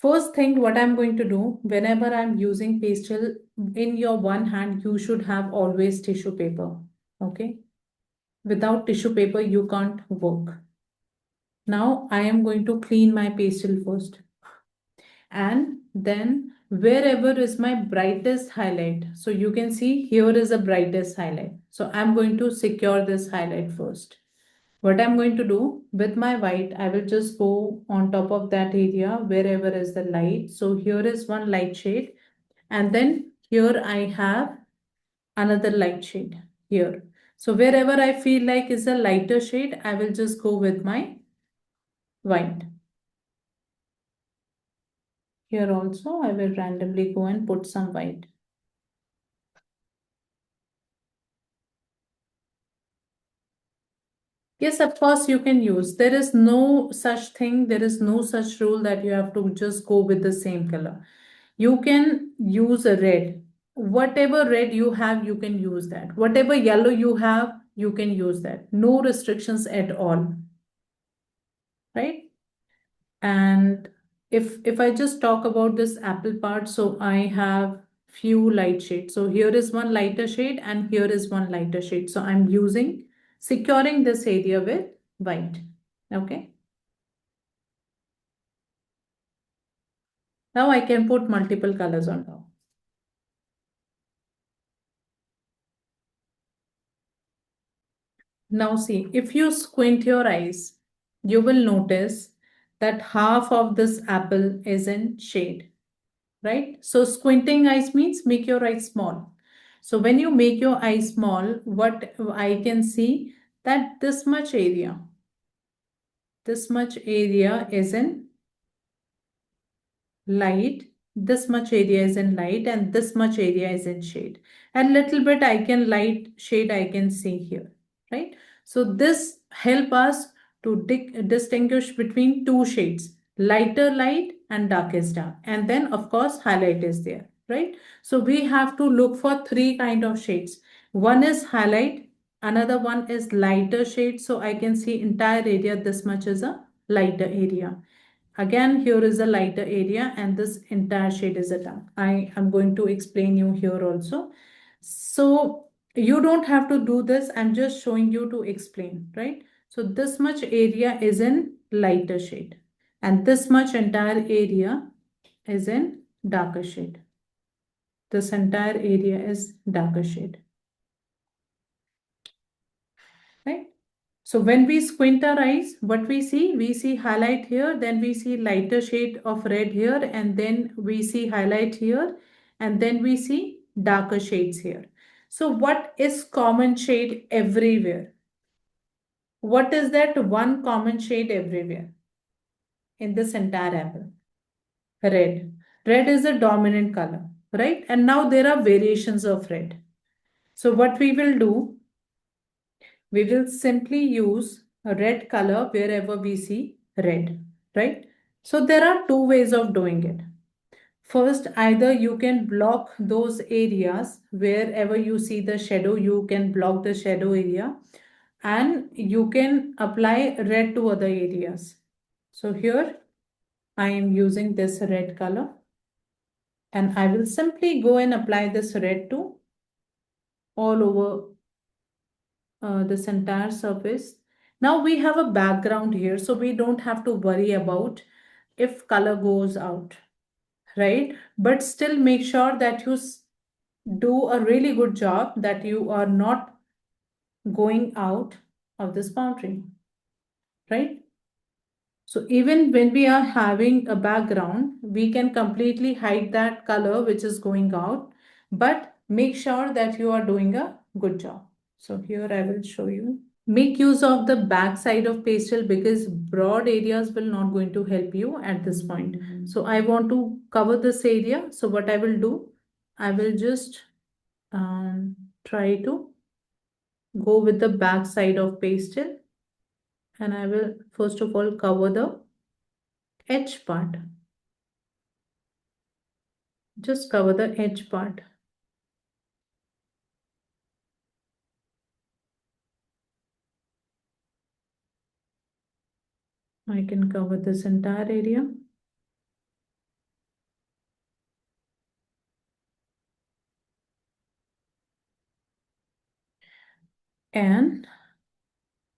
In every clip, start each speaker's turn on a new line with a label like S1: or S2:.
S1: First thing, what I'm going to do, whenever I'm using pastel, in your one hand, you should have always tissue paper. Okay. Without tissue paper, you can't work. Now I am going to clean my pastel first. And then wherever is my brightest highlight. So you can see here is the brightest highlight. So I'm going to secure this highlight first. What I'm going to do with my white, I will just go on top of that area wherever is the light. So here is one light shade, and then here I have another light shade here. So wherever I feel like is a lighter shade, I will just go with my white. Here also I will randomly go and put some white. Yes, of course you can use. There is no such thing, there is no such rule that you have to just go with the same color. You can use a red. Whatever red you have, you can use that. Whatever yellow you have, you can use that. No restrictions at all, right? And if I just talk about this apple part, so I have few light shades. So here is one lighter shade and here is one lighter shade. So I'm using securing this area with white. Okay. Now I can put multiple colors on top. Now see, if you squint your eyes, you will notice that half of this apple is in shade, right? So squinting eyes means make your eyes small. So when you make your eyes small, what I can see that this much area is in light, this much area is in light, and this much area is in shade. And little bit I can light shade I can see here, right? So this help us to distinguish between two shades, lighter light and darkest dark. And then of course highlight is there, right? So we have to look for three kind of shades. One is highlight, another one is lighter shade. So I can see entire area, this much is a lighter area. Again, here is a lighter area and this entire shade is a dark. I am going to explain you here also. So you don't have to do this. I'm just showing you to explain, right? So this much area is in lighter shade and this much entire area is in darker shade. This entire area is darker shade, right? So when we squint our eyes, what we see? We see highlight here, then we see lighter shade of red here, and then we see highlight here, and then we see darker shades here. So what is common shade everywhere? What is that one common shade everywhere in this entire apple? Red. Red is the dominant color, right? And now there are variations of red. So what we will do, we will simply use a red color wherever we see red, right? So there are two ways of doing it. First, either you can block those areas wherever you see the shadow, you can block the shadow area and you can apply red to other areas. So here I am using this red color and I will simply go and apply this red to all over this entire surface. Now we have a background here, so we don't have to worry about if color goes out, right? But still make sure that you do a really good job that you are not going out of this boundary, right? So even when we are having a background, we can completely hide that color which is going out, but make sure that you are doing a good job. So here I will show you. Make use of the back side of pastel because broad areas will not going to help you at this point. So I want to cover this area. So what I will do, I will just try to go with the back side of pastel and I will first of all cover the edge part. Just cover the edge part. I can cover this entire area. And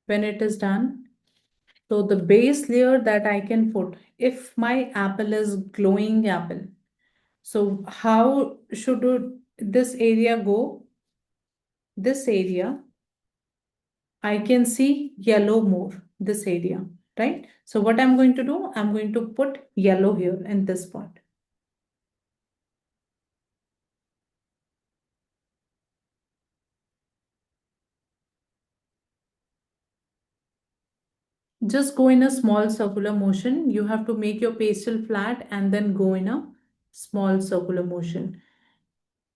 S1: when it is done, so the base layer that I can put, if my apple is glowing apple, so how should this area go? This area, I can see yellow more, this area, right? So what I'm going to do, I'm going to put yellow here in this part. Just go in a small circular motion. You have to make your pastel flat and then go in a small circular motion.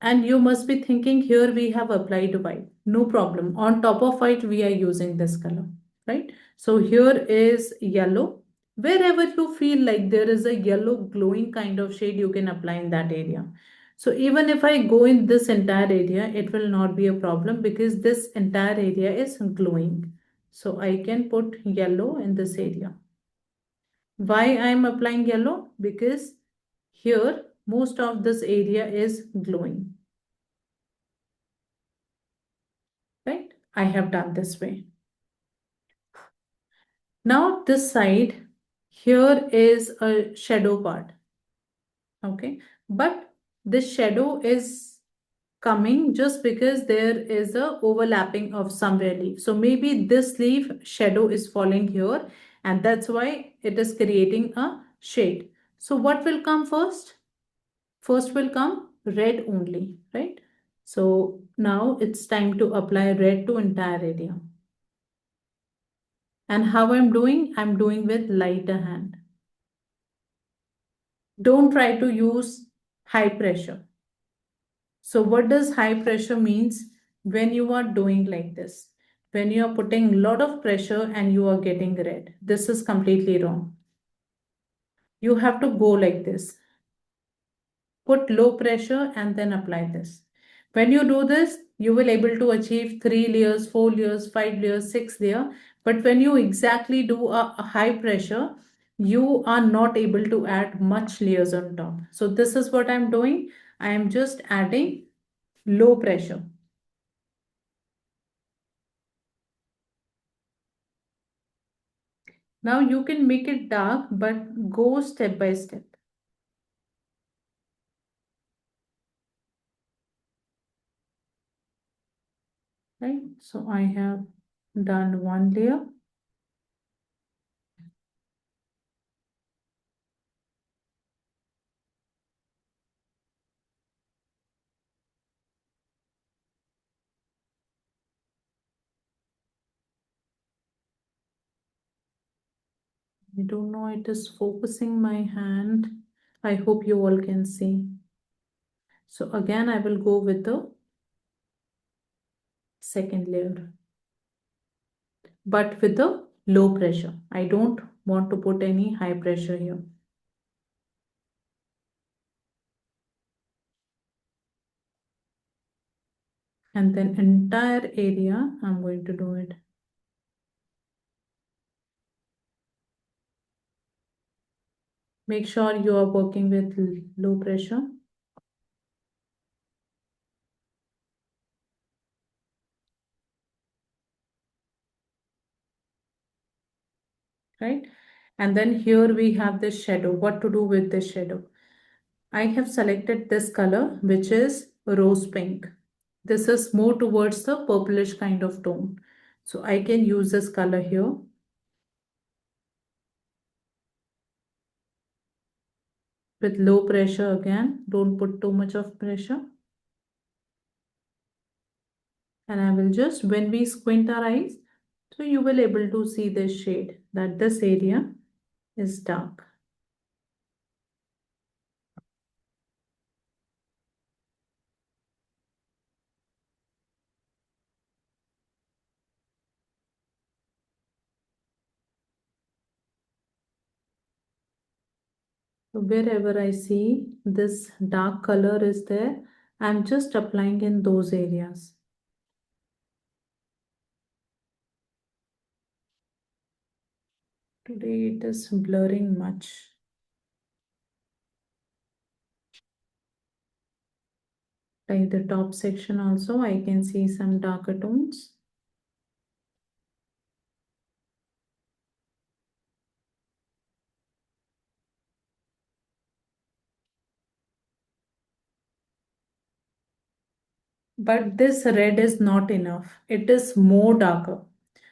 S1: And you must be thinking here we have applied white. No problem. On top of white, we are using this color, right? So here is yellow. Wherever you feel like there is a yellow glowing kind of shade, you can apply in that area. So even if I go in this entire area, it will not be a problem because this entire area is glowing. So I can put yellow in this area. Why I am applying yellow? Because here most of this area is glowing. Right? I have done this way. Now this side, here is a shadow part. Okay. But this shadow is coming just because there is a overlapping of somewhere leaf. So maybe this leaf shadow is falling here and that's why it is creating a shade. So what will come first? First will come red only, right? So now it's time to apply red to entire area. And how I'm doing with lighter hand. Don't try to use high pressure. So what does high pressure means? When you are doing like this, when you are putting a lot of pressure and you are getting red, this is completely wrong. You have to go like this. Put low pressure and then apply this. When you do this, you will able to achieve 3 layers, 4 layers, 5 layers, 6 layer. But when you exactly do a high pressure, you are not able to add much layers on top. So this is what I'm doing. I am just adding low pressure. Now you can make it dark, but go step by step. Right? So I have done one layer. I don't know, it is focusing my hand. I hope you all can see. So again, I will go with the second layer, but with the low pressure. I don't want to put any high pressure here. And then entire area, I'm going to do it. Make sure you are working with low pressure. Right? And then here we have this shadow. What to do with this shadow? I have selected this color, which is rose pink. This is more towards the purplish kind of tone. So I can use this color here. With low pressure again, don't put too much of pressure. And I will just, when we squint our eyes, so you will able to see this shade, that this area is dark. So wherever I see this dark color is there, I'm just applying in those areas. Today it is blurring much. Like the top section also, I can see some darker tones. But this red is not enough. It is more darker.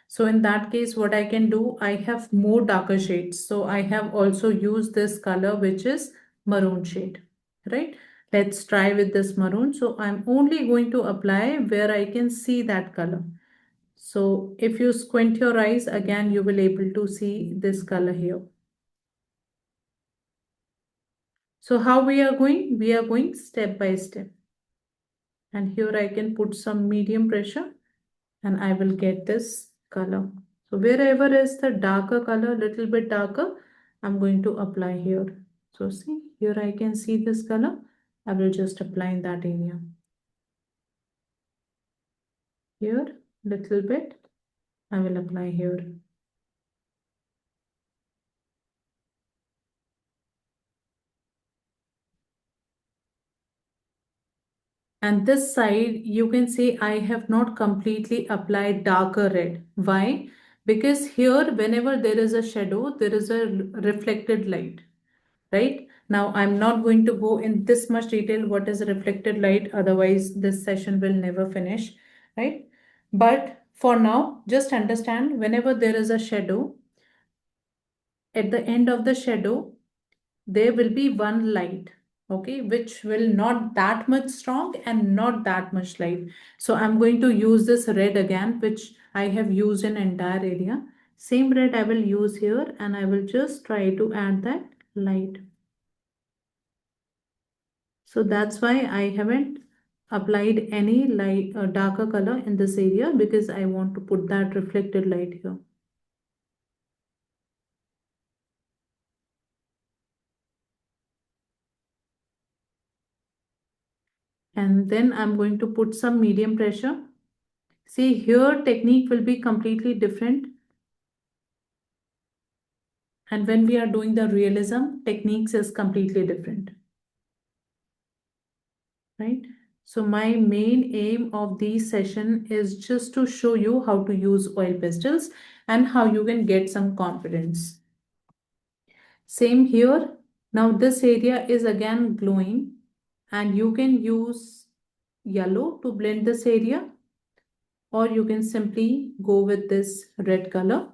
S1: So in that case, what I can do, I have more darker shades. So I have also used this color, which is maroon shade, right? Let's try with this maroon. So I'm only going to apply where I can see that color. So if you squint your eyes again, you will able to see this color here. So how we are going? We are going step by step. And here I can put some medium pressure and I will get this color. So wherever is the darker color, little bit darker, I'm going to apply here. So see, here I can see this color. I will just apply in that area. Here, little bit, I will apply here. And this side, you can say I have not completely applied darker red. Why? Because here, whenever there is a shadow, there is a reflected light, right? Now, I'm not going to go in this much detail what is reflected light, otherwise this session will never finish, right? But for now, just understand whenever there is a shadow, at the end of the shadow, there will be one light, okay, which will not that much strong and not that much light. So I'm going to use this red again, which I have used in entire area. Same red I will use here and I will just try to add that light. So that's why I haven't applied any light darker color in this area because I want to put that reflected light here. And then I'm going to put some medium pressure. See here technique will be completely different. And when we are doing the realism, techniques is completely different, right? So my main aim of this session is just to show you how to use oil pastels and how you can get some confidence. Same here. Now this area is again glowing and you can use yellow to blend this area or you can simply go with this red color.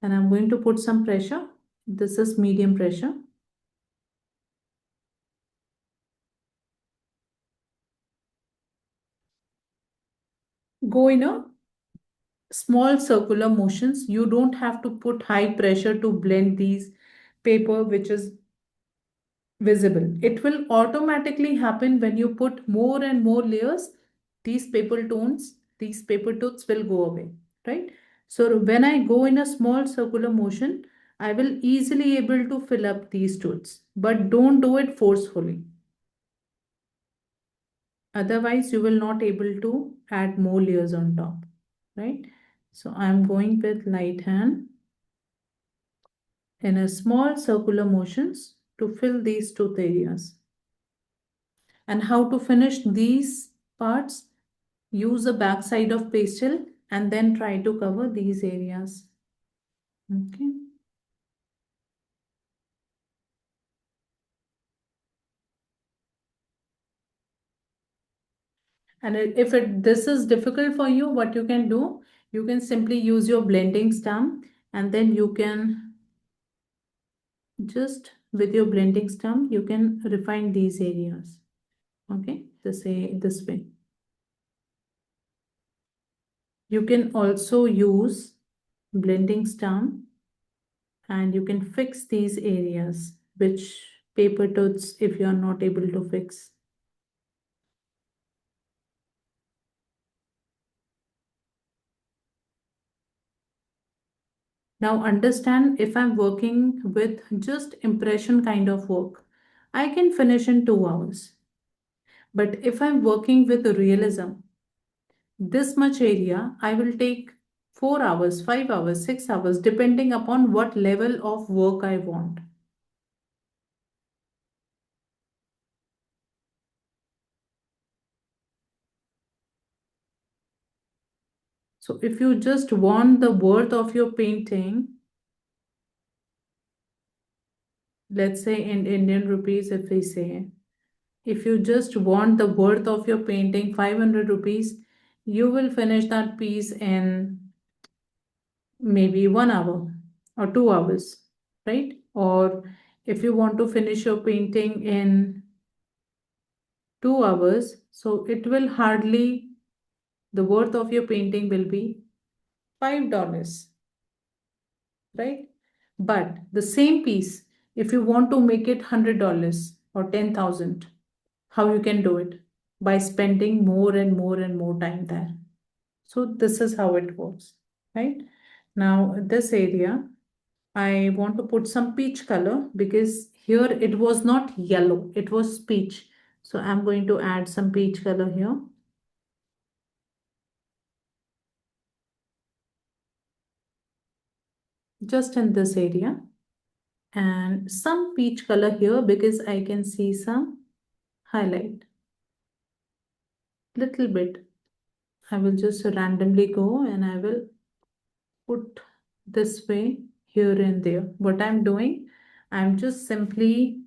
S1: And I'm going to put some pressure. This is medium pressure. Go in a small circular motions. You don't have to put high pressure to blend these paper which is visible. It will automatically happen when you put more and more layers. These paper tones, these paper tooths will go away, right? So when I go in a small circular motion, I will easily able to fill up these tooths, but don't do it forcefully. Otherwise, you will not able to add more layers on top, right? So I'm going with light hand in a small circular motions to fill these tooth areas. And how to finish these parts? Use the back side of pastel and then try to cover these areas. Okay. And if this is difficult for you, what you can do, you can simply use your blending stump and then you can just with your blending stump, you can refine these areas. Okay, this way. You can also use blending stump and you can fix these areas which paper tooths if you are not able to fix. Now understand if I'm working with just impression kind of work, I can finish in 2 hours. But if I'm working with realism, this much area, I will take 4 hours, 5 hours, 6 hours, depending upon what level of work I want. So if you just want the worth of your painting, let's say in Indian rupees, if we say, if you just want the worth of your painting 500 rupees, you will finish that piece in maybe 1 hour or 2 hours, right? Or if you want to finish your painting in 2 hours, so it will hardly, the worth of your painting will be $5, right? But the same piece, if you want to make it $100 or 10,000, how you can do it? By spending more and more and more time there. So this is how it works, right? Now this area, I want to put some peach color because here it was not yellow, it was peach. So I'm going to add some peach color here. Just in this area. And some peach color here because I can see some highlight. Little bit. I will just randomly go and I will put this way here and there. What I'm doing, I'm just simply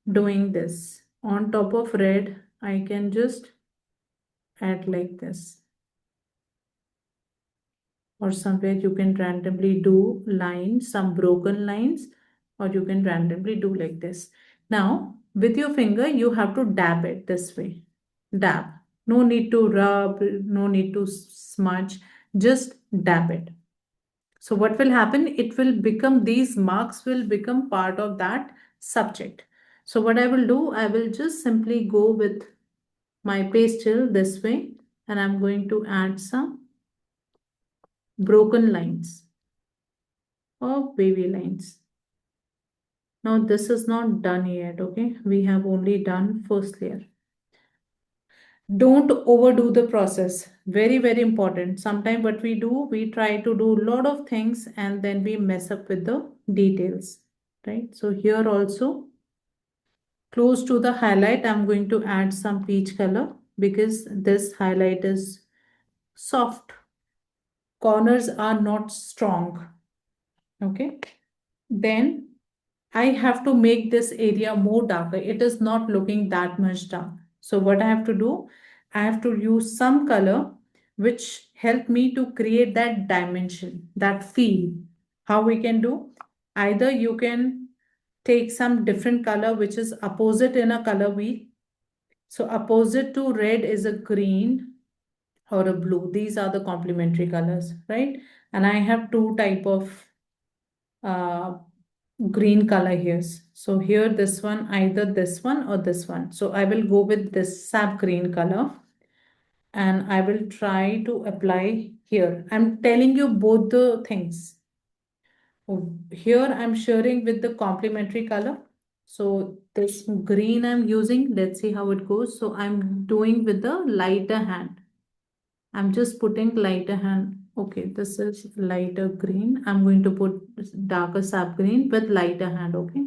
S1: doing this. On top of red, I can just add like this. Or somewhere you can randomly do lines, some broken lines, or you can randomly do like this. Now, with your finger, you have to dab it this way. Dab. No need to rub, no need to smudge, just dab it. So what will happen? It will become, these marks will become part of that subject. So what I will do, I will just simply go with my pastel this way and I'm going to add some broken lines or wavy lines. Now this is not done yet, okay? We have only done first layer. Don't overdo the process. Very, very important. Sometimes what we do, we try to do a lot of things and then we mess up with the details, right? So here also, close to the highlight, I'm going to add some peach color because this highlight is soft. Corners are not strong, okay? Then I have to make this area more darker. It is not looking that much dark. So what I have to do, I have to use some color which help me to create that dimension, that feel. How we can do? Either you can take some different color which is opposite in a color wheel. So opposite to red is a green or a blue. These are the complementary colors, right? And I have two type of uh, green color here. So here this one, either this one or this one. So I will go with this sap green color and I will try to apply here. I'm telling you both the things. Here I'm sharing with the complementary color. So this green I'm using, let's see how it goes. So I'm doing with the lighter hand. I'm just putting lighter hand. Okay, this is lighter green. I'm going to put darker sap green with lighter hand. Okay.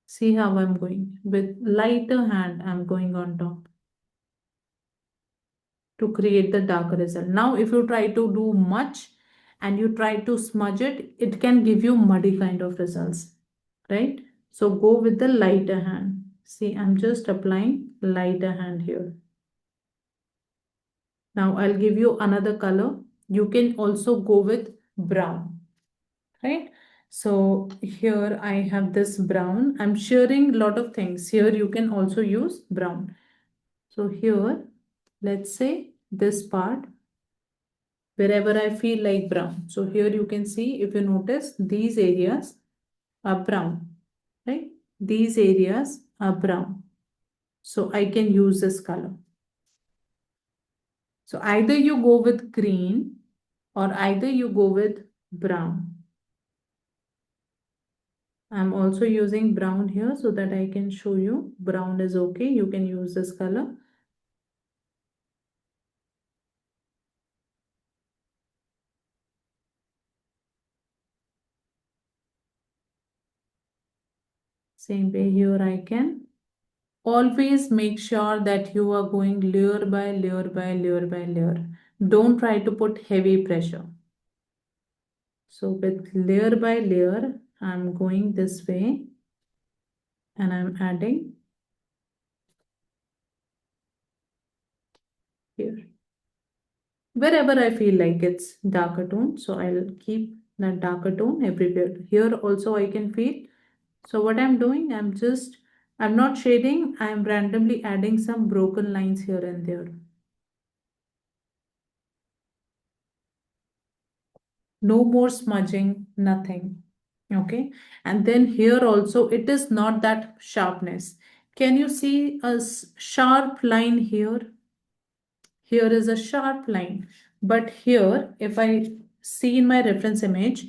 S1: See how I'm going. With lighter hand, I'm going on top to create the darker result. Now, if you try to do much and you try to smudge it, it can give you muddy kind of results, right? So go with the lighter hand. See, I'm just applying lighter hand here. Now I'll give you another color. You can also go with brown, right? So here I have this brown. I'm sharing a lot of things. Here you can also use brown. So here, let's say this part, wherever I feel like brown. So here you can see, if you notice, these areas are brown, right? These areas are brown. So I can use this color. So either you go with green or either you go with brown. I'm also using brown here so that I can show you brown is okay. You can use this color. Same way here I can. Always make sure that you are going layer by layer by layer by layer. Don't try to put heavy pressure. So with layer by layer, I'm going this way and I'm adding here. Wherever I feel like it's darker tone, so I'll keep that darker tone everywhere. Here also I can feel. So what I'm doing, I'm not shading, I'm randomly adding some broken lines here and there. No more smudging, nothing. Okay. And then here also, it is not that sharpness. Can you see a sharp line here? Here is a sharp line. But here, if I see in my reference image,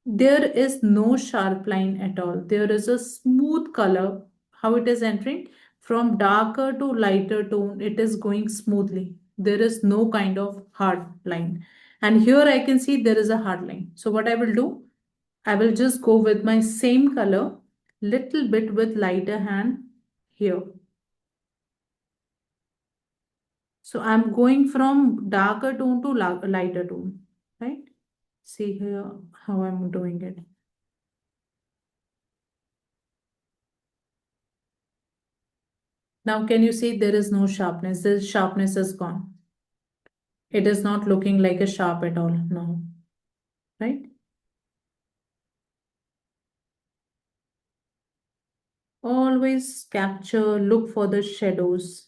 S1: there is no sharp line at all. There is a smooth color. How it is entering? From darker to lighter tone, it is going smoothly. There is no kind of hard line. And here I can see there is a hard line. So what I will do, I will just go with my same color, little bit with lighter hand here. So I'm going from darker tone to lighter tone, right? See here how I'm doing it. Now, can you see there is no sharpness? The sharpness is gone. It is not looking like a sharp at all now, right? Always capture, look for the shadows.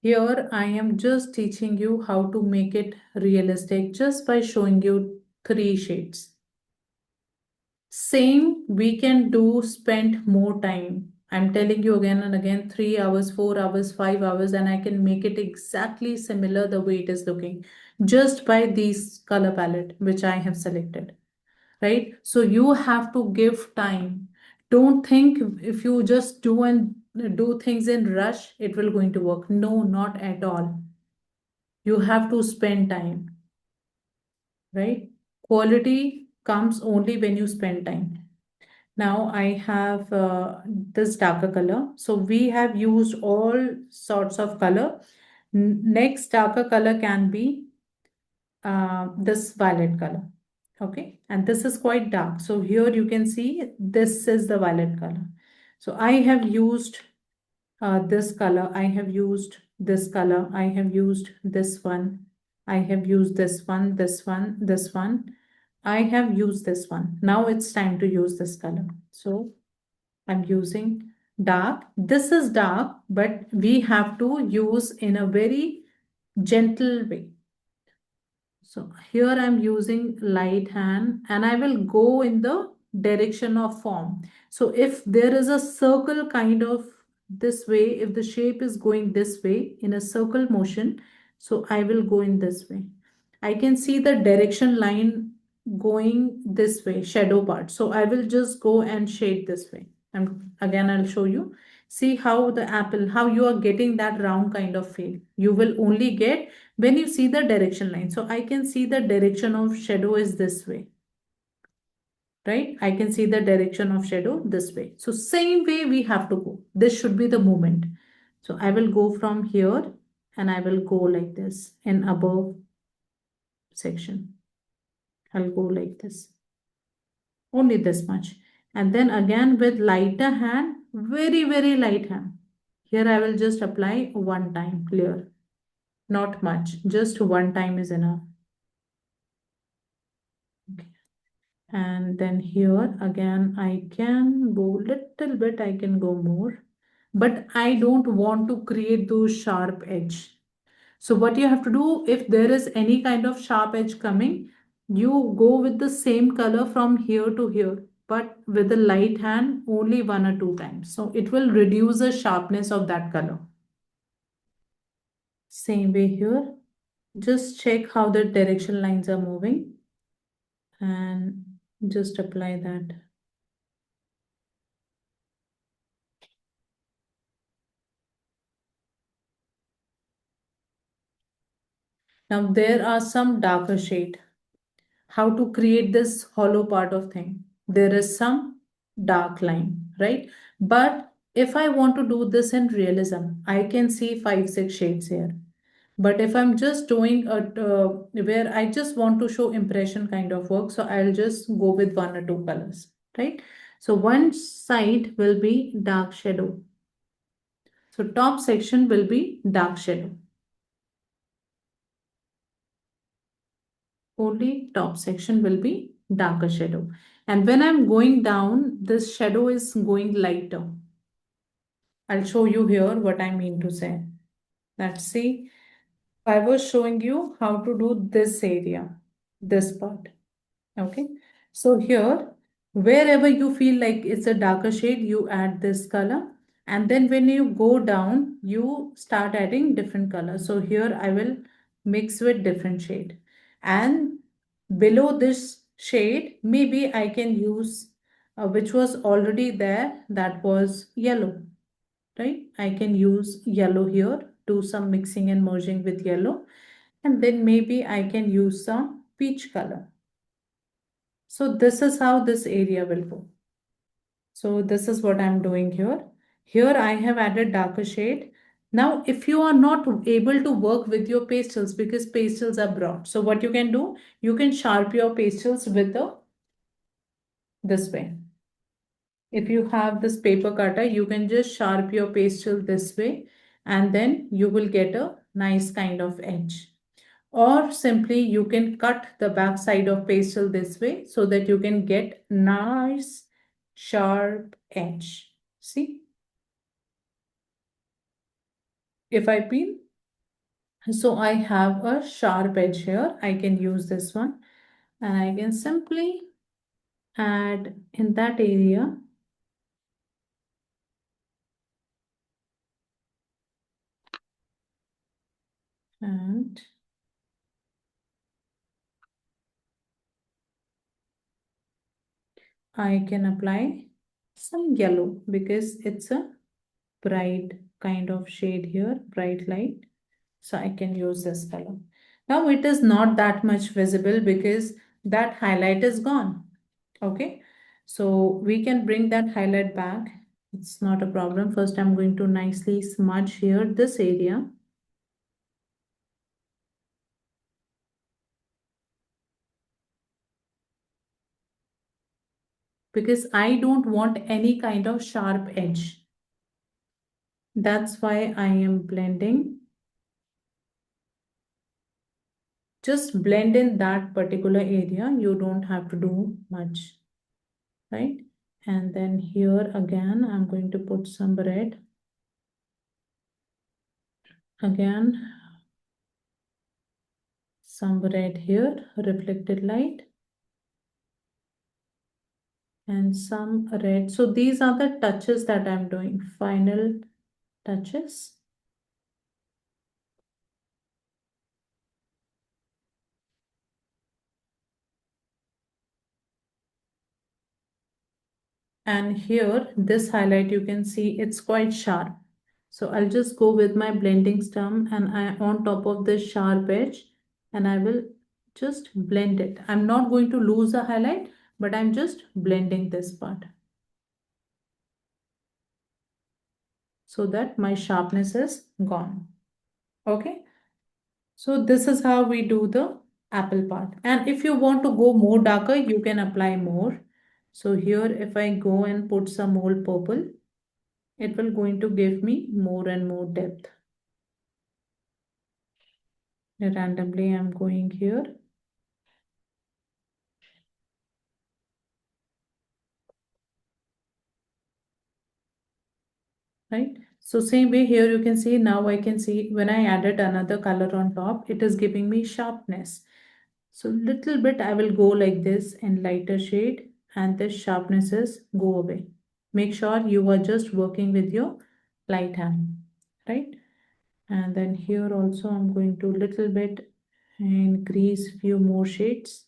S1: Here, I am just teaching you how to make it realistic just by showing you three shades. Same, we can do spend more time. I'm telling you again and again, 3 hours, 4 hours, 5 hours, and I can make it exactly similar the way it is looking just by this color palette which I have selected, right? So you have to give time. Don't think if you just do things in rush, it will going to work. No, not at all. You have to spend time, right? Quality comes only when you spend time. Now I have this darker color. So we have used all sorts of color. Next darker color can be this violet color. Okay. And this is quite dark. So here you can see this is the violet color. So I have used this color. I have used this color. I have used this one. I have used this one, this one, this one. I have used this one. Now it's time to use this color. So I'm using dark. This is dark, but we have to use in a very gentle way. So here I'm using light hand and I will go in the direction of form. So if there is a circle kind of this way, if the shape is going this way in a circle motion, so I will go in this way. I can see the direction line going this way, shadow part. So I will just go and shade this way. And again, I'll show you. See how the apple, how you are getting that round kind of feel. You will only get when you see the direction line. So I can see the direction of shadow is this way, right? I can see the direction of shadow this way. So same way we have to go. This should be the movement. So I will go from here and I will go like this in above section. I'll go like this. Only this much. And then again with lighter hand, very, very light hand. Here I will just apply one time, clear. Not much, just one time is enough. Okay. And then here again, I can go little bit, I can go more, but I don't want to create those sharp edge. So what you have to do, if there is any kind of sharp edge coming, you go with the same color from here to here, but with the light hand only one or two times. So it will reduce the sharpness of that color. Same way here. Just check how the direction lines are moving and just apply that. Now there are some darker shade. How to create this hollow part of thing? There is some dark line, right? But if I want to do this in realism, I can see 5, 6 shades here. But if I'm just doing where I just want to show impression kind of work, so I'll just go with 1 or 2 colors, right? So one side will be dark shadow. So top section will be dark shadow. Only top section will be darker shadow. And when I'm going down, this shadow is going lighter. I'll show you here what I mean to say. Let's see. I was showing you how to do this area, this part. Okay. So here, wherever you feel like it's a darker shade, you add this color. And then when you go down, you start adding different colors. So here I will mix with different shade. And below this shade, maybe I can use which was already there, that was yellow, right? I can use yellow here, do some mixing and merging with yellow. And then maybe I can use some peach color. So this is how this area will go. So this is what I'm doing here. Here I have added darker shade. Now, if you are not able to work with your pastels because pastels are broad, so what you can do, you can sharp your pastels with this way. If you have this paper cutter, you can just sharp your pastel this way and then you will get a nice kind of edge. Or simply you can cut the back side of pastel this way so that you can get nice sharp edge. See, if I peel, so I have a sharp edge here. I can use this one and I can simply add in that area and I can apply some yellow because it's a bright kind of shade here, bright light. So I can use this color. Now it is not that much visible because that highlight is gone. Okay. So we can bring that highlight back. It's not a problem. First, I'm going to nicely smudge here this area. Because I don't want any kind of sharp edge. That's why I am blending. Just blend in that particular area. You don't have to do much, right? And then here again, I'm going to put some red. Again, some red here, reflected light, and some red. So these are the touches that I'm doing, final touches. And here, this highlight, you can see it's quite sharp. So I'll just go with my blending stem and I on top of this sharp edge and I will just blend it. I'm not going to lose the highlight, but I'm just blending this part so that my sharpness is gone. Okay. So this is how we do the apple part. And if you want to go more darker, you can apply more. So here, if I go and put some more purple, it will going to give me more and more depth. Randomly, I'm going here. Right? So same way here you can see now I can see when I added another color on top, it is giving me sharpness. So little bit I will go like this in lighter shade and this sharpness is go away. Make sure you are just working with your light hand, right? And then here also I'm going to little bit increase few more shades.